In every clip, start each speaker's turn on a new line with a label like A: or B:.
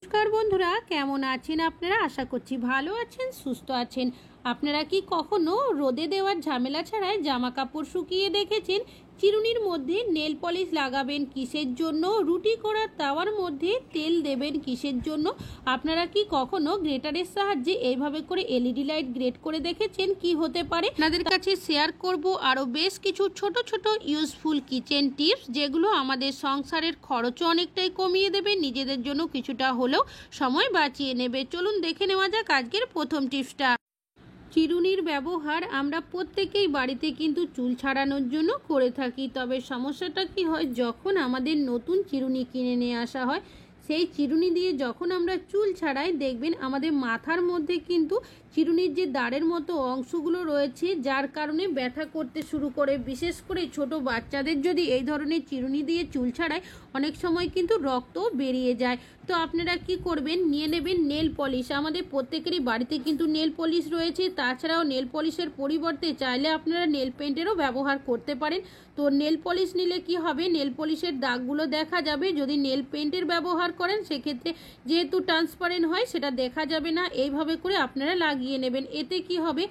A: নমস্কার বন্ধুরা, কেমন আছেন আপনারা? আশা করছি ভালো আছেন, সুস্থ আছেন। আপনারা কি কখনো রোদে দেওয়ার ঝামেলা ছাড়াই জামা কাপড় শুকিয়ে দেখেছেন? চিরুনির মধ্যে নেল পলিশ লাগাবেন কিসের জন্য? রুটি করার তাওয়ার মধ্যে তেল দেবেন কিসের জন্য? আপনারা কি কখনো গ্রেটারের সাহায্যে এইভাবে করে এলইডি লাইট গ্রেট করে দেখেছেন? কি হতে পারে আপনাদের কাছে শেয়ার করব আরও বেশ কিছু ছোট ছোট ইউজফুল কিচেন টিপস, যেগুলো আমাদের সংসারের খরচও অনেকটাই কমিয়ে দেবে, নিজেদের জন্য কিছুটা হলেও সময় বাঁচিয়ে নেবে। চলুন দেখে নেওয়া যাক আজকের প্রথম টিপসটা। চিরুনির ব্যবহার আমরা প্রত্যেকেই বাড়িতে কিন্তু চুল ছাড়ানোর জন্য করে থাকি। তবে সমস্যাটা কি হয়, যখন আমাদের নতুন চিরুনি কিনে নিয়ে আসা হয়, সেই চিরুনি দিয়ে যখন আমরা চুল ছাড়াই, দেখবেন আমাদের মাথার মধ্যে কিন্তু চিরুনির যে দাঁড়ের মতো অংশগুলো রয়েছে, যার কারণে ব্যথা করতে শুরু করে। বিশেষ করে ছোট বাচ্চাদের যদি এই ধরনের চিরুনি দিয়ে চুল ছাড়ায়, অনেক সময় কিন্তু রক্ত বেরিয়ে যায়। তো আপনারা কি করবেন, নিয়ে নেবেন নেল পলিশ। আমাদের প্রত্যেকেরই বাড়িতে কিন্তু নেল পলিশ রয়েছে। তাছাড়াও নেল পলিশের পরিবর্তে চাইলে আপনারা নেল পেন্টেরও ব্যবহার করতে পারেন। তো নেল পলিশ নিলে কি হবে, নেল পলিশের দাগগুলো দেখা যাবে। যদি নেল পেন্টের ব্যবহার করেন, সেক্ষেত্রে যেহেতু ট্রান্সপারেন্ট হয়, সেটা দেখা যাবে না। এইভাবে করে আপনারা লাগিয়ে নেবেন। এতে কি হবে,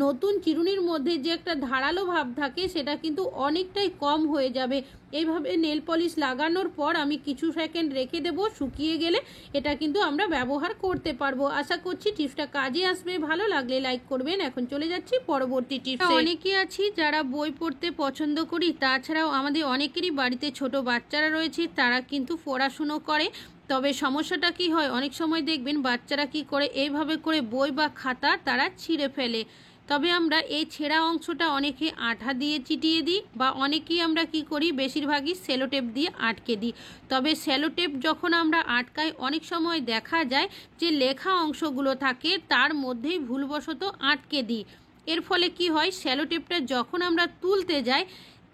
A: নতুন চিরুনির মধ্যে যে একটা ধারালো ভাব থাকে, সেটা কিন্তু অনেকটাই কম হয়ে যাবে। এইভাবে নেল পলিশ লাগানোর পর আমি কিছু সেকেন্ড রেখে দেব, শুকিয়ে গেলে এটা কিন্তু আমরা ব্যবহার করতে পারবো। আশা করছি টিপসটা কাজে আসবে। ভালো লাগলে লাইক করবেন। এখন চলে যাচ্ছি পরবর্তী টিপসে। অনেকেই আছি যারা বই পড়তে পছন্দ করি। তাছাড়াও আমাদের অনেকেরই বাড়িতে ছোট বাচ্চারা রয়েছে, তারা কিন্তু পড়াশুনো করে। তবে সমস্যাটা কি হয়, অনেক সময় দেখবেন বাচ্চারা কি করে, এইভাবে করে বই বা খাতা তারা ছিঁড়ে ফেলে। তবে আমরা এই ছেঁড়া অংশটা অনেকে আঠা দিয়ে চিটিয়ে দিই, বা অনেকেই আমরা কি করি, বেশিরভাগই সেলোটেপ দিয়ে আটকে দিই। তবে সেলোটেপ যখন আমরা আটকাই, অনেক সময় দেখা যায় যে লেখা অংশগুলো থাকে তার মধ্যেই ভুলবশত আটকে দিই। এর ফলে কি হয়, সেলোটেপটা যখন আমরা তুলতে যাই,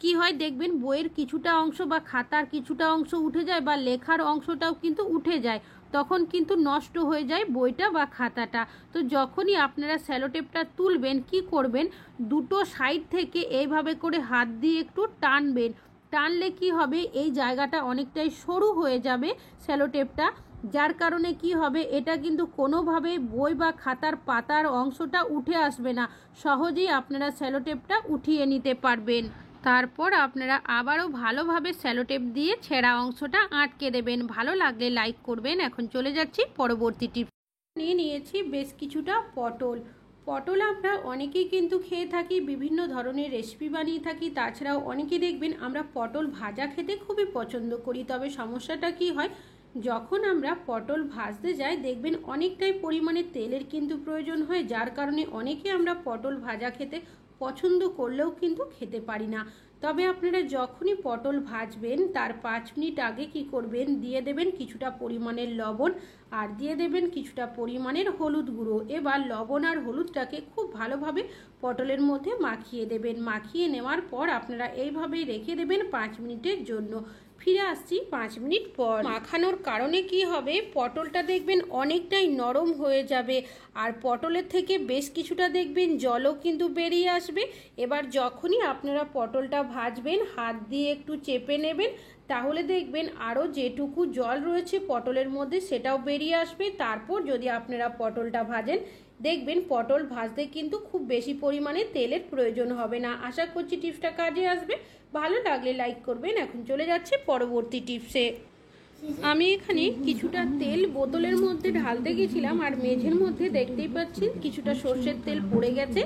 A: কি হয় দেখবেন বইয়ের কিছুটা অংশ বা খাতার কিছুটা অংশ উঠে যায়, বা লেখার অংশটাও কিন্তু উঠে যায়। তখন কিন্তু নষ্ট হয়ে যায় বইটা বা খাতাটা। তো যখনই আপনারা সেলোটেপটা তুলবেন, কি করবেন, দুটো সাইড থেকে এইভাবে করে হাত দিয়ে একটু টানবেন। টানলে কি হবে, এই জায়গাটা অনেকটাই সরু হয়ে যাবে সেলোটেপটা। যার কারণে কি হবে, এটা কিন্তু কোনোভাবে বই বা খাতার পাতার অংশটা উঠে আসবে না। সহজেই আপনারা সেলোটেপটা উঠিয়ে নিতে পারবেন। তারপর আপনারা আবারও ভালোভাবে সেলোটেপ দিয়ে ছেঁড়া অংশটা আটকে দেবেন। ভালো লাগলে লাইক করবেন। এখন চলে যাচ্ছি পরবর্তী টিপ। নিয়েছি বেশ কিছুটা পটল। পটল আমরা অনেকেই কিন্তু খেয়ে থাকি, বিভিন্ন ধরনের রেসিপি বানিয়ে থাকি। তাছাড়াও অনেকে দেখবেন আমরা পটল ভাজা খেতে খুবই পছন্দ করি। তবে সমস্যাটা কি হয়, যখন আমরা পটল ভাজতে যাই, দেখবেন অনেকটাই পরিমাণে তেলের কিন্তু প্রয়োজন হয়। যার কারণে অনেকে আমরা পটল ভাজা খেতে পছন্দ করলেও কিন্তু খেতে পারি না। তবে আপনারা যখনই পটল ভাজবেন, তার 5 মিনিট আগে কি করবেন, দিয়ে দেবেন কিছুটা পরিমাণের লবণ, আর দিয়ে দেবেন কিছুটা পরিমাণের হলুদ গুঁড়ো। এবার লবণ আর হলুদটাকে খুব ভালোভাবে পটলের মধ্যে মাখিয়ে দেবেন। মাখিয়ে নেওয়ার পর আপনারা এইভাবেই রেখে দেবেন 5 মিনিটের জন্য। ফিরে আসছি 5 মিনিট পর। মাখানোর কারণে কি হবে, পটলটা দেখবেন অনেকটাই নরম হয়ে যাবে, আর পটলের থেকে বেশ কিছুটা দেখবেন জলও কিন্তু বেরিয়ে আসবে। এবার যখনই আপনারা পটলটা ভাজবেন, হাত দিয়ে একটু চেপে নেবেন, তাহলে দেখবেন আরও যেটুকু জল রয়েছে পটলের মধ্যে সেটাও বেরিয়ে আসবে। তারপর যদি আপনারা পটলটা ভাজেন, দেখবেন পটল ভাজতে কিন্তু খুব বেশি পরিমাণে তেলের প্রয়োজন হবে না। আশা করছি টিপসটা কাজে আসবে। ভালো লাগলে লাইক করবেন। এখন চলে যাচ্ছে পরবর্তী টিপসে। আমি এখানে কিছুটা তেল বোতলের মধ্যে ঢালতে গেছিলাম, আর মেঝের মধ্যে দেখতেই পাচ্ছেন কিছুটা সর্ষের তেল পড়ে গেছে।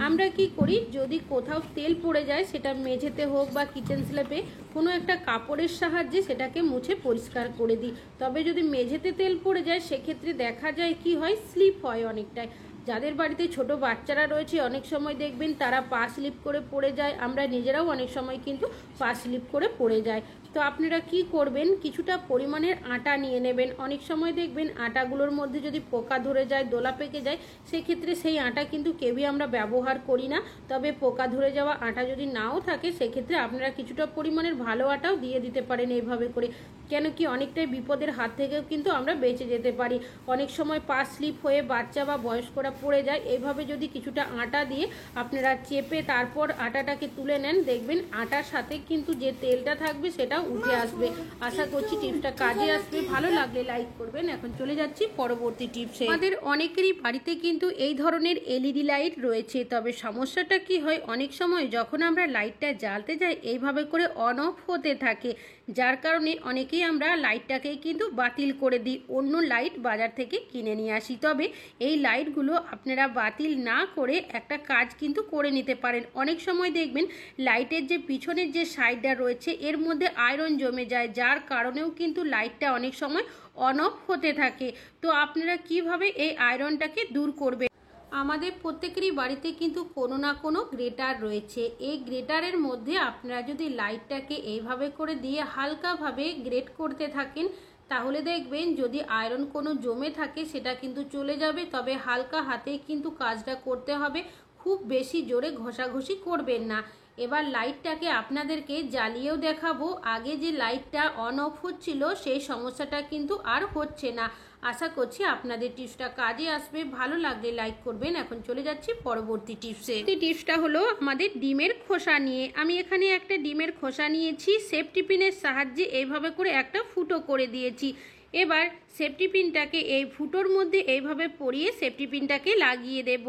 A: আমরা কি করি, যদি কোথাও তেল পড়ে যায়, সেটা মেঝেতে হোক বা কিচেন স্ল্যাবে কোনো একটা কাপড়ের সাহায্যে সেটাকে মুছে পরিষ্কার করে দিই। তবে যদি মেঝেতে তেল পড়ে যায়, সেক্ষেত্রে দেখা যায় কি হয়, স্লিপ হয় অনেকটাই। যাদের বাড়িতে ছোট বাচ্চারা রয়েছে, অনেক সময় দেখবেন তারা পা স্লিপ করে পড়ে যায়। আমরা নিজেরাও অনেক সময় কিন্তু পা স্লিপ করে পড়ে যায়। তো আপনারা কি করবেন, কিছুটা পরিমাণের আটা নিয়ে নেবেন। অনেক সময় দেখবেন আটাগুলোর মধ্যে যদি পোকা ধরে যায়, দোলা পেকে যায়, সেক্ষেত্রে সেই আটা কিন্তু কেউই আমরা ব্যবহার করি না। তবে পোকা ধরে যাওয়া আটা যদি নাও থাকে, সেক্ষেত্রে আপনারা কিছুটা পরিমাণের ভালো আটাও দিয়ে দিতে পারেন এইভাবে করে। কেন কি অনেকটাই বিপদের হাত থেকেও কিন্তু আমরা বেঁচে যেতে পারি। অনেক সময় পা স্লিপ হয়ে বাচ্চা বা বয়স্করা পড়ে যায়। এইভাবে যদি কিছুটা আটা দিয়ে আপনারা চেপে তারপর আটাটাকে তুলে নেন, দেখবেন আটার সাথে কিন্তু যে তেলটা থাকবে সেটাও উঠে আসবে। আশা করছি টিপসটা কাজে আসবে। ভালো লাগলে লাইক করবেন। এখন চলে যাচ্ছি পরবর্তী টিপসে। আমাদের অনেকেরই বাড়িতে কিন্তু এই ধরনের এলইডি লাইট রয়েছে, তবে সমস্যাটা কি হয়, অনেক সময় যখন আমরা লাইটটা জ্বালতে যাই এইভাবে করে অন অফ হতে থাকে, যার কারণে অনেকেই আমরা লাইটটাকে কিন্তু বাতিল করে দিই, অন্য লাইট বাজার থেকে কিনে নিয়ে আসি। তবে এই লাইটগুলো আপনারা বাতিল না করে একটা কাজ কিন্তু করে নিতে পারেন। অনেক সময় দেখবেন লাইটের যে পিছনের যে সাইডটা রয়েছে এর মধ্যে আয়রন জমে যায়, যার কারণেও কিন্তু লাইটটা অনেক সময় অন অফ হতে থাকে। তো আপনারা কিভাবে এই আয়রনটাকে দূর করবেন? আমাদের প্রত্যেকেরই বাড়িতে কিন্তু কোনো না কোনো গ্রেটার রয়েছে। এই গ্রেটারের মধ্যে আপনারা যদি লাইটটাকে এইভাবে করে দিয়ে হালকাভাবে গ্রেট করতে থাকেন, তাহলে দেখবেন যদি আয়রন কোনো জমে থাকে সেটা কিন্তু চলে যাবে। তবে হালকা হাতে কিন্তু কাজটা করতে হবে, খুব বেশি জোরে ঘষাঘষি করবেন না। এবার লাইটটাকে আপনাদেরকে জ্বালিয়েও দেখাবো। আগে যে লাইটটা অন অফ হচ্ছিল সেই সমস্যাটা কিন্তু আর হচ্ছে না। আশা করছি আপনাদের টিপসটা কাজে আসবে। ভালো লাগলে লাইক করবেন। এখন চলে যাচ্ছি পরবর্তী টিপসে। টিপসটা হলো আমাদের ডিমের খোসা নিয়ে। আমি এখানে একটা ডিমের খোসা নিয়েছি, সেফটি পিনের সাহায্যে এইভাবে করে একটা ফুটো করে দিয়েছি। এবার সেফটি পিনটাকে এই ফুটোর মধ্যে এইভাবে পরিয়ে সেফটি পিনটাকে লাগিয়ে দেব।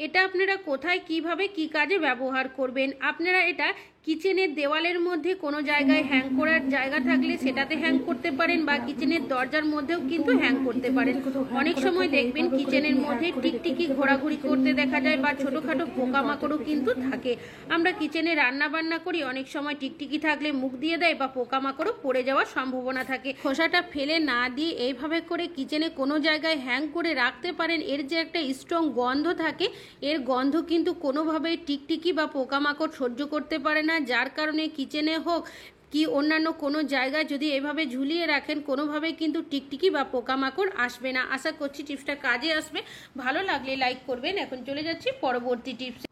A: এটা আপনারা কোথায় কিভাবে কি কাজে ব্যবহার করবেন? আপনারা এটা কিচেনের দেওয়ালের মধ্যে কোনো জায়গায় হ্যাং করার জায়গা থাকলে সেটাতে হ্যাং করতে পারেন, বা কিচেনের দরজার মধ্যেও কিন্তু হ্যাং করতে পারেন। অনেক সময় দেখবেন কিচেনের মধ্যে টিকটিকি ঘোরাঘুরি করতে দেখা যায়, বা ছোটোখাটো পোকামাকড়ও কিন্তু থাকে। আমরা কিচেনে রান্না বান্না করি, অনেক সময় টিকটিকি থাকলে মুখ দিয়ে দেয় বা পোকামাকড়ও পড়ে যাওয়ার সম্ভাবনা থাকে। খোসাটা ফেলে না দিয়ে এইভাবে করে কিচেনে কোনো জায়গায় হ্যাং করে রাখতে পারেন। এর যে একটা স্ট্রং গন্ধ থাকে, এর গন্ধ কিন্তু কোনোভাবেই টিকটিকি বা পোকামাকড় সহ্য করতে পারে না, যার কারণে কিচেনে হোক কি অন্যান্য কোনো জায়গায় যদি এভাবে ঝুলিয়ে রাখেন, কোনোভাবেই কিন্তু টিকটিকি বা পোকামাকড় আসবে না। আশা করছি টিপসটা কাজে আসবে। ভালো লাগলে লাইক করবেন। এখন চলে যাচ্ছি পরবর্তী টিপস।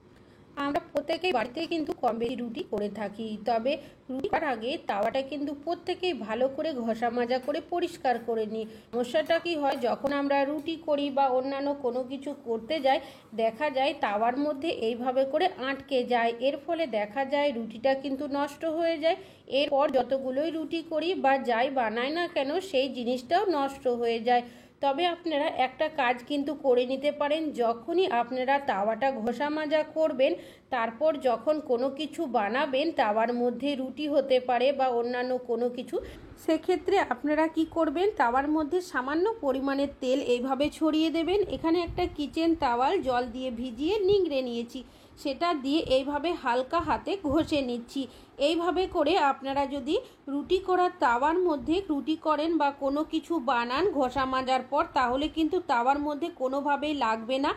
A: আমরা প্রত্যেকেই বাড়িতে কিন্তু কম বেশি রুটি করে থাকি, তবে রুটি করার আগে তাওয়াটা কিন্তু প্রত্যেকেই ভালো করে ঘষা মাজা করে পরিষ্কার করে নিই। সমস্যাটা কি হয়, যখন আমরা রুটি করি বা অন্যান্য কোনো কিছু করতে যাই, দেখা যায় তাওয়ার মধ্যে এইভাবে করে আটকে যায়। এর ফলে দেখা যায় রুটিটা কিন্তু নষ্ট হয়ে যায়। এরপর যতগুলোই রুটি করি বা যাই বানাই না কেন, সেই জিনিসটাও নষ্ট হয়ে যায়। তবে আপনারা একটা কাজ কিন্তু করে নিতে পারেন। যখনই আপনারা তাওয়াটা ঘষা মাজা করবেন, তারপর যখন কোনো কিছু বানাবেন, তাওয়ার মধ্যে রুটি হতে পারে বা অন্যান্য কোনো কিছু, সেক্ষেত্রে আপনারা কি করবেন, তাওয়ার মধ্যে সামান্য পরিমাণের তেল এইভাবে ছড়িয়ে দেবেন। এখানে একটা কিচেন তাওয়াল জল দিয়ে ভিজিয়ে নিংড়ে নিয়েছি, সেটা দিয়ে এইভাবে হালকা হাতে ঘষে নিচ্ছি। এইভাবে করে আপনারা যদি রুটি করার তাওয়ার মধ্যে রুটি করেন বা কোনো কিছু বানান ঘষা মাজার পর, তাহলে কিন্তু তাওয়ার মধ্যে কোনোভাবেই লাগবে না।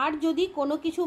A: আর যদি কোনো কিছু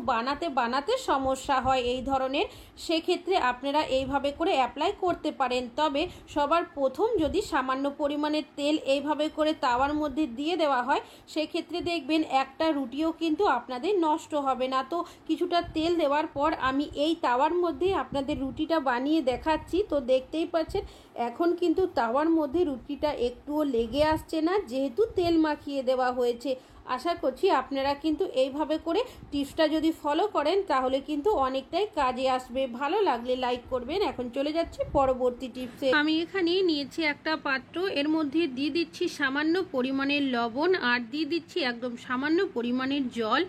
A: বানাতে সমস্যা হয় এই ধরনের, সেক্ষেত্রে আপনারা এইভাবে করে অ্যাপ্লাই করতে পারেন। তবে সবার প্রথম যদি সামান্য পরিমাণের তেল এইভাবে করে তাওয়ার মধ্যে দিয়ে দেওয়া হয়, সেক্ষেত্রে দেখবেন একটা রুটিও কিন্তু আপনাদের নষ্ট হবে না। তো কিছুটা তেল দেওয়ার পর আমি এই তাওয়ার মধ্যে আপনাদের রুটিটা বানিয়ে দেখাচ্ছি। তো দেখতেই পাচ্ছেন এখন কিন্তু তাওয়ার মধ্যে রুটিটা একটুও লেগে আসছে না, যেহেতু তেল মাখিয়ে দেওয়া হয়েছে। আশা করছি আপনারা কিন্তু এইভাবে করে টিপসটা যদি ফলো করেন, তাহলে কিন্তু অনেকটাই কাজে আসবে। ভালো লাগলে লাইক করবেন। এখন চলে যাচ্ছি পরবর্তী টিপসে। আমি এখানে নিয়েছি একটা পাত্র, এর মধ্যে দিয়ে দিচ্ছি সামান্য পরিমাণের লবণ, আর দিয়ে দিচ্ছি একদম সামান্য পরিমাণের জল।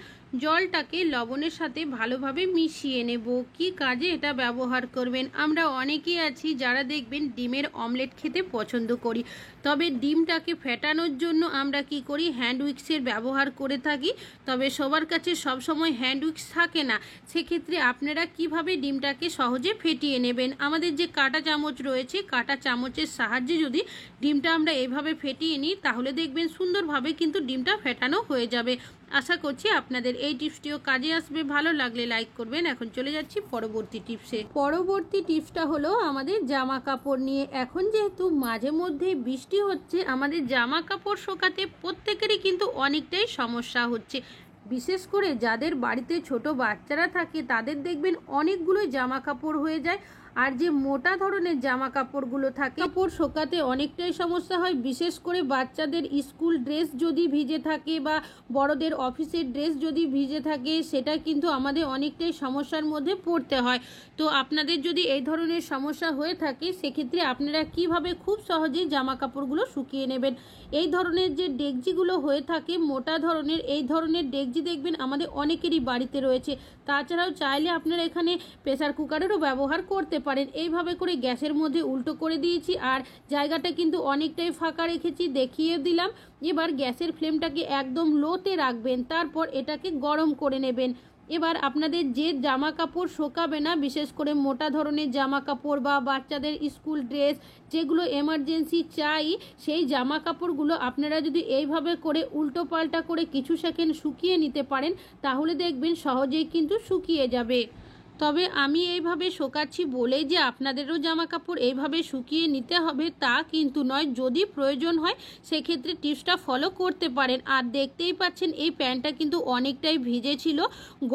A: জলটাকে লবণের সাথে ভালোভাবে মিশিয়ে নেব। কি কাজে এটা ব্যবহার করবেন? আমরা অনেকেই আছি যারা দেখবেন ডিমের অমলেট খেতে পছন্দ করি, তবে ডিমটাকে ফেটানোর জন্য আমরা কি করি, হ্যান্ড উইক্সের ব্যবহার করে থাকি। তবে সবার কাছে সব সময় হ্যান্ড উইক্স থাকে না। সেক্ষেত্রে আপনারা কিভাবে ডিমটাকে সহজে ফেটিয়ে নেবেন, আমাদের যে কাঁটা চামচ রয়েছে, কাঁটা চামচের সাহায্যে যদি ডিমটা আমরা এইভাবে ফেটিয়ে নিই, তাহলে দেখবেন সুন্দরভাবে কিন্তু ডিমটা ফেটানো হয়ে যাবে। আশা করছি আপনাদের এই টিপসটিও কাজে আসবে। ভালো লাগলে লাইক করবেন। এখন চলে যাচ্ছি পরবর্তী টিপসে। পরবর্তী টিপসটা হলো আমাদের জামা কাপড় নিয়ে। এখন যেহেতু মাঝে মধ্যে বৃষ্টি হচ্ছে, আমাদের জামা কাপড় শোকাতে প্রত্যেকেরই কিন্তু অনেকটাই সমস্যা হচ্ছে। বিশেষ করে যাদের বাড়িতে ছোট বাচ্চারা থাকে, তাদের দেখবেন অনেকগুলোই জামা কাপড় হয়ে যায়। আর যে মোটা ধরনের জামা কাপড়গুলো থাকে, কাপড় শোকাতে অনেকটাই সমস্যা হয়, বিশেষ করে বাচ্চাদের স্কুল ড্রেস যদি ভিজে থাকে বা বড়দের অফিসের ড্রেস যদি ভিজে থাকে, সেটা কিন্তু আমাদের অনেকটাই সমস্যার মধ্যে পড়তে হয়। তো আপনাদের যদি এই ধরনের সমস্যা হয়ে থাকে, সেক্ষেত্রে আপনারা কিভাবে খুব সহজেই জামা কাপড়গুলো শুকিয়ে নেবেন। এই ধরনের যে ডেকচিগুলো হয়ে থাকে মোটা ধরনের, এই ধরনের ডেকচি দেখবেন আমাদের অনেকেরই বাড়িতে রয়েছে। তাছাড়াও চাইলে আপনারা এখানে প্রেসার কুকারেরও ব্যবহার করতে পারেন। এইভাবে করে গ্যাসের মধ্যে উল্টো করে দিয়েছি আর জায়গাটা কিন্তু অনেকটাই ফাঁকা রেখেছি, দেখিয়ে দিলাম। এবার গ্যাসের ফ্লেমটাকে একদম লোতে রাখবেন, তারপর এটাকে গরম করে নেবেন। এবার আপনাদের যে জামা কাপড় শোকাবে না, বিশেষ করে মোটা ধরনের জামা কাপড় বা বাচ্চাদের স্কুল ড্রেস, যেগুলো এমার্জেন্সি চাই, সেই জামা কাপড়গুলো আপনারা যদি এইভাবে করে উল্টো পাল্টা করে কিছু সেকেন্ড শুকিয়ে নিতে পারেন, তাহলে দেখবেন সহজেই কিন্তু শুকিয়ে যাবে। তবে আমি এইভাবে শোকাচ্ছি বলেই যে আপনাদেরও জামা কাপড় এইভাবে শুকিয়ে নিতে হবে তা কিন্তু নয়। যদি প্রয়োজন হয় সেক্ষেত্রে টিপসটা ফলো করতে পারেন। আর দেখতেই পাচ্ছেন এই প্যান্টটা কিন্তু অনেকটাই ভিজে ছিল,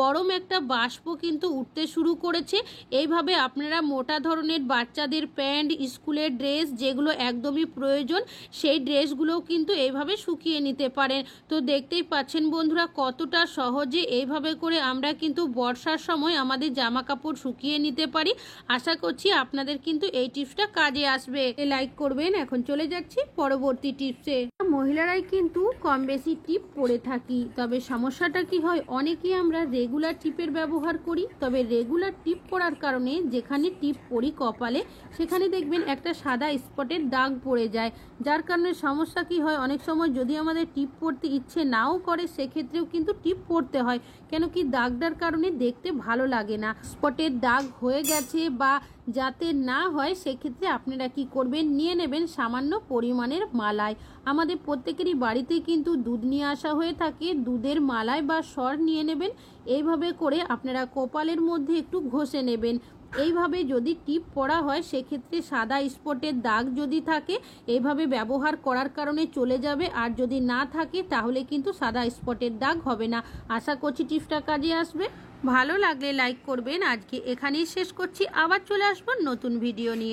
A: গরম একটা বাষ্প কিন্তু উঠতে শুরু করেছে। এইভাবে আপনারা মোটা ধরনের বাচ্চাদের প্যান্ট, স্কুলের ড্রেস যেগুলো একদমই প্রয়োজন, সেই ড্রেসগুলোও কিন্তু এইভাবে শুকিয়ে নিতে পারেন। তো দেখতেই পাচ্ছেন বন্ধুরা কতটা সহজে এইভাবে করে আমরা কিন্তু বর্ষার সময় আমাদের জামা কাপড় শুকিয়ে নিতে পারি। আশা করছি আপনাদের কিন্তু এই টিপসটা কাজে আসবে। লাইক করবেন। এখন চলে যাচ্ছি পরবর্তী টিপসে। মহিলারাই কিন্তু কম বেশি টিপ পরে থাকি, তবে সমস্যাটা কি হয়, অনেকেই আমরা রেগুলার টিপের ব্যবহার করি। তবে রেগুলার টিপ পরার কারণে যেখানে টিপ পরি কপালে, সেখানে দেখবেন একটা সাদা স্পটের দাগ পড়ে যায়। যার কারণে সমস্যা কি হয়, অনেক সময় যদি আমাদের টিপ পরতে ইচ্ছে নাও করে, সেক্ষেত্রেও কিন্তু টিপ পরতে হয়। কেন কি, দাগটার কারণে দেখতে ভালো লাগে না। স্পটের দাগ হয়ে গেছে বা যাতে না হয়, সেক্ষেত্রে আপনারা কি করবেন, নিয়ে নেবেন সামান্য পরিমাণের মালাই। আমাদের প্রত্যেকেরই বাড়িতে কিন্তু দুধ নিয়ে আসা হয়ে থাকে, দুধের মালাই বা সর নিয়ে নেবেন। এইভাবে করে আপনারা কপালের মধ্যে একটু ঘষে নেবেন। এইভাবে যদি টিপ পরা হয়, সেক্ষেত্রে সাদা স্পটের দাগ যদি থাকে, এইভাবে ব্যবহার করার কারণে চলে যাবে। আর যদি না থাকে, তাহলে কিন্তু সাদা স্পটের দাগ হবে না। আশা করছি টিপসটা কাজে আসবে। ভালো লাগলে লাইক করবেন। আজকে এখানেই শেষ করছি, আবার চলে আসবো নতুন ভিডিও নিয়ে।